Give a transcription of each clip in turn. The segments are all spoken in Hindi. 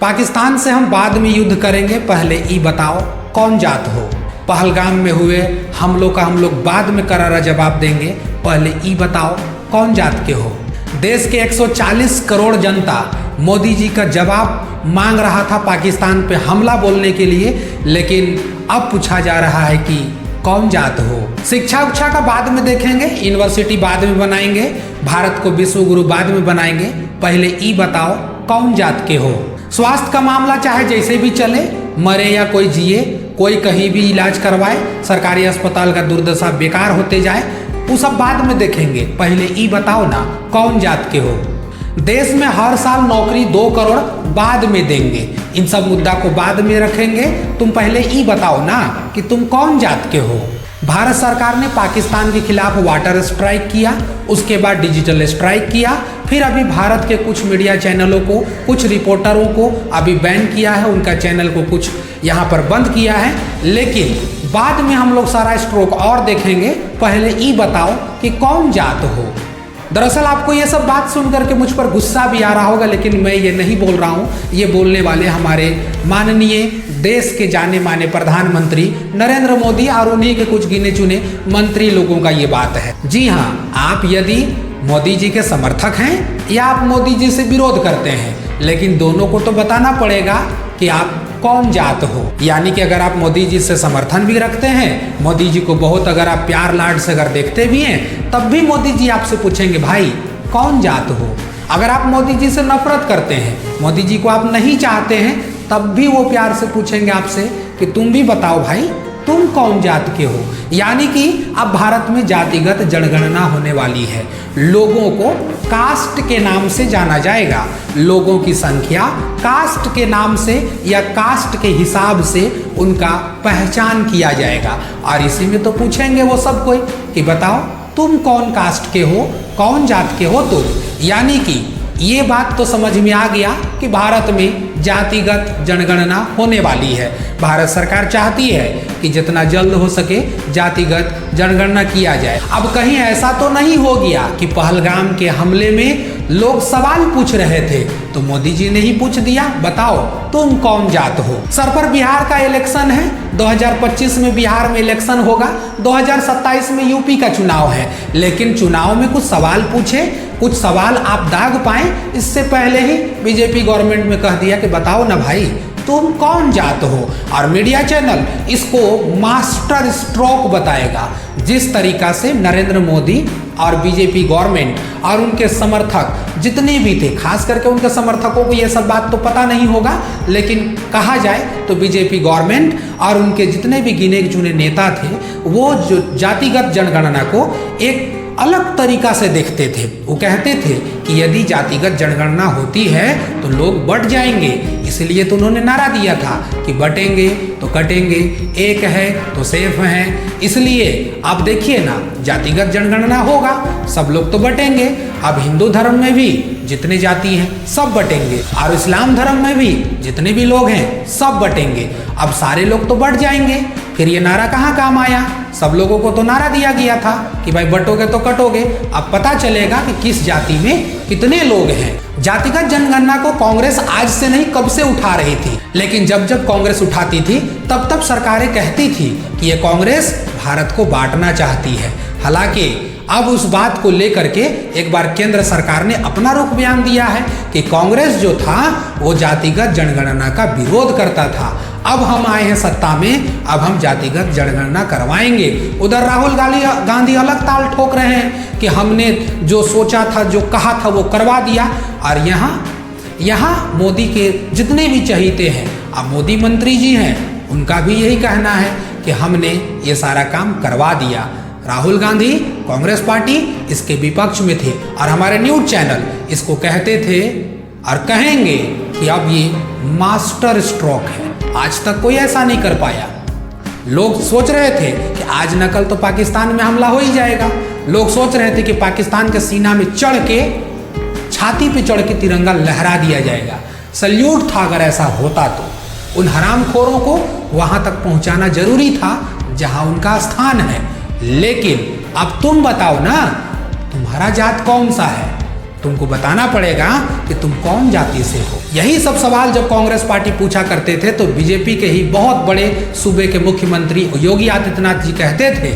पाकिस्तान से हम बाद में युद्ध करेंगे, पहले ई बताओ कौन जात हो। पहलगाम में हुए हमलों का हम लोग बाद में करारा जवाब देंगे, पहले ई बताओ कौन जात के हो। देश के 140 करोड़ जनता मोदी जी का जवाब मांग रहा था पाकिस्तान पे हमला बोलने के लिए, लेकिन अब पूछा जा रहा है कि कौन जात हो। शिक्षा उच्छा का बाद में देखेंगे, यूनिवर्सिटी बाद में बनाएंगे, भारत को विश्व गुरु बाद में बनाएंगे, पहले ई बताओ कौन जात के हो। स्वास्थ्य का मामला चाहे जैसे भी चले, मरे या कोई जिए, कोई कहीं भी इलाज करवाए, सरकारी अस्पताल का दुर्दशा बेकार होते जाए, वो सब बाद में देखेंगे, पहले ई बताओ ना कौन जात के हो। देश में हर साल नौकरी 2 करोड़ बाद में देंगे, इन सब मुद्दा को बाद में रखेंगे, तुम पहले ई बताओ ना कि तुम कौन जात के हो। भारत सरकार ने पाकिस्तान के खिलाफ वाटर स्ट्राइक किया, उसके बाद डिजिटल स्ट्राइक किया, फिर अभी भारत के कुछ मीडिया चैनलों को, कुछ रिपोर्टरों को अभी बैन किया है, उनका चैनल को कुछ यहाँ पर बंद किया है, लेकिन बाद में हम लोग सारा स्ट्रोक और देखेंगे, पहले ई बताओ कि कौन जात हो। दरअसल आपको ये सब बात सुन करके मुझ पर गुस्सा भी आ रहा होगा, लेकिन मैं ये नहीं बोल रहा हूँ, ये बोलने वाले हमारे माननीय देश के जाने माने प्रधानमंत्री नरेंद्र मोदी और उन्हीं के कुछ गिने चुने मंत्री लोगों का ये बात है। जी हाँ, आप यदि मोदी जी के समर्थक हैं या आप मोदी जी से विरोध करते हैं, लेकिन दोनों को तो बताना पड़ेगा कि आप कौन जात हो। यानी कि अगर आप मोदी जी से समर्थन भी रखते हैं, मोदी जी को बहुत अगर आप प्यार लाड से अगर देखते भी हैं, तब भी मोदी जी आपसे पूछेंगे भाई कौन जात हो। अगर आप मोदी जी से नफरत करते हैं, मोदी जी को आप नहीं चाहते हैं, तब भी वो प्यार से पूछेंगे आपसे कि तुम भी बताओ भाई तुम कौन जात के हो। यानी कि अब भारत में जातिगत जनगणना होने वाली है, लोगों को कास्ट के नाम से जाना जाएगा, लोगों की संख्या कास्ट के नाम से या कास्ट के हिसाब से उनका पहचान किया जाएगा, और इसी में तो पूछेंगे वो सब कोई कि बताओ तुम कौन कास्ट के हो, कौन जात के हो तुम। यानी कि ये बात तो समझ में आ गया कि भारत में जातिगत जनगणना होने वाली है। भारत सरकार चाहती है कि जितना जल्द हो सके जातिगत जनगणना किया जाए। अब कहीं ऐसा तो नहीं हो गया कि पहलगाम के हमले में लोग सवाल पूछ रहे थे तो मोदी जी ने ही पूछ दिया बताओ तुम कौन जात हो। सर पर बिहार का इलेक्शन है, 2025 में बिहार में इलेक्शन होगा, 2027 में यूपी का चुनाव है, लेकिन चुनाव में कुछ सवाल पूछे, कुछ सवाल आप दाग पाए, इससे पहले ही बीजेपी गवर्नमेंट में कह दिया कि बताओ ना भाई तुम कौन जात हो। और मीडिया चैनल इसको मास्टर स्ट्रोक बताएगा, जिस तरीका से नरेंद्र मोदी और बीजेपी गवर्नमेंट और उनके समर्थक जितने भी थे, खास करके उनके समर्थकों को ये सब बात तो पता नहीं होगा, लेकिन कहा जाए तो बीजेपी गवर्नमेंट और उनके जितने भी गिने चुने नेता थे वो जो जातिगत जनगणना को एक अलग तरीका से देखते थे। वो कहते थे कि यदि जातिगत जनगणना होती है तो लोग बट जाएंगे, इसलिए तो उन्होंने नारा दिया था कि बटेंगे तो कटेंगे, एक है तो सेफ है। इसलिए आप देखिए ना, जातिगत जनगणना होगा, सब लोग तो बटेंगे। अब हिंदू धर्म में भी जितने जाति हैं सब बटेंगे, और इस्लाम धर्म में भी जितने भी लोग हैं सब बटेंगे। अब सारे लोग तो बट जाएंगे, फिर ये नारा कहाँ काम आया? सब लोगों को तो नारा दिया गया था कि भाई बटोगे तो कटोगे। अब पता चलेगा कि किस जाति में कितने लोग हैं। जातिगत जनगणना को कांग्रेस आज से नहीं कब से उठा रही थी, लेकिन जब जब कांग्रेस उठाती थी तब तब सरकारें कहती थी कि ये कांग्रेस भारत को बांटना चाहती है। हालांकि अब उस बात को लेकर के एक बार केंद्र सरकार ने अपना रुख बयान दिया है कि कांग्रेस जो था वो जातिगत जनगणना का विरोध करता था। अब हम आए हैं सत्ता में, अब हम जातिगत जनगणना करवाएंगे। उधर राहुल गांधी अलग ताल ठोक रहे हैं कि हमने जो सोचा था, जो कहा था वो करवा दिया, और यहाँ मोदी के जितने भी चहीते हैं, अब मोदी मंत्री जी हैं, उनका भी यही कहना है कि हमने ये सारा काम करवा दिया। राहुल गांधी कांग्रेस पार्टी इसके विपक्ष में थे, और हमारे न्यूज़ चैनल इसको कहते थे और कहेंगे कि अब ये मास्टर स्ट्रोक है। आज तक कोई ऐसा नहीं कर पाया। लोग सोच रहे थे कि आज न कल तो पाकिस्तान में हमला हो ही जाएगा। लोग सोच रहे थे कि पाकिस्तान के सीना में चढ़ के, छाती पे चढ़ के तिरंगा लहरा दिया जाएगा। सल्यूट था अगर ऐसा होता तो। उन हरामखोरों को वहां तक पहुंचाना जरूरी था जहां उनका स्थान है। लेकिन अब तुम बताओ ना, तुम्हारा जात कौन सा है? तुमको बताना पड़ेगा कि तुम कौन जाति से हो। यही सब सवाल जब कांग्रेस पार्टी पूछा करते थे तो बीजेपी के ही बहुत बड़े सूबे के मुख्यमंत्री योगी आदित्यनाथ जी कहते थे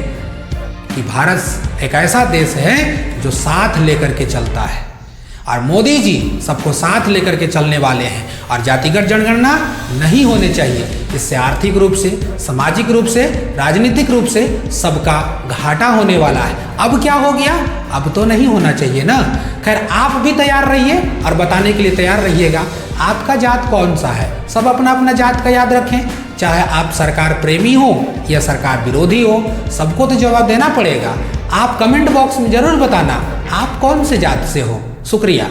कि भारत एक ऐसा देश है जो साथ लेकर के चलता है, और मोदी जी सबको साथ लेकर के चलने वाले हैं, और जातिगत जनगणना नहीं होने चाहिए। इससे आर्थिक रूप से, सामाजिक रूप से, राजनीतिक रूप से सबका घाटा होने वाला है। अब क्या हो गया? अब तो नहीं होना चाहिए ना। खैर, आप भी तैयार रहिए और बताने के लिए तैयार रहिएगा आपका जात कौन सा है। सब अपना अपना जात का याद रखें, चाहे आप सरकार प्रेमी हो या सरकार विरोधी हो, सबको तो जवाब देना पड़ेगा। आप कमेंट बॉक्स में जरूर बताना आप कौन से जात से हो। शुक्रिया।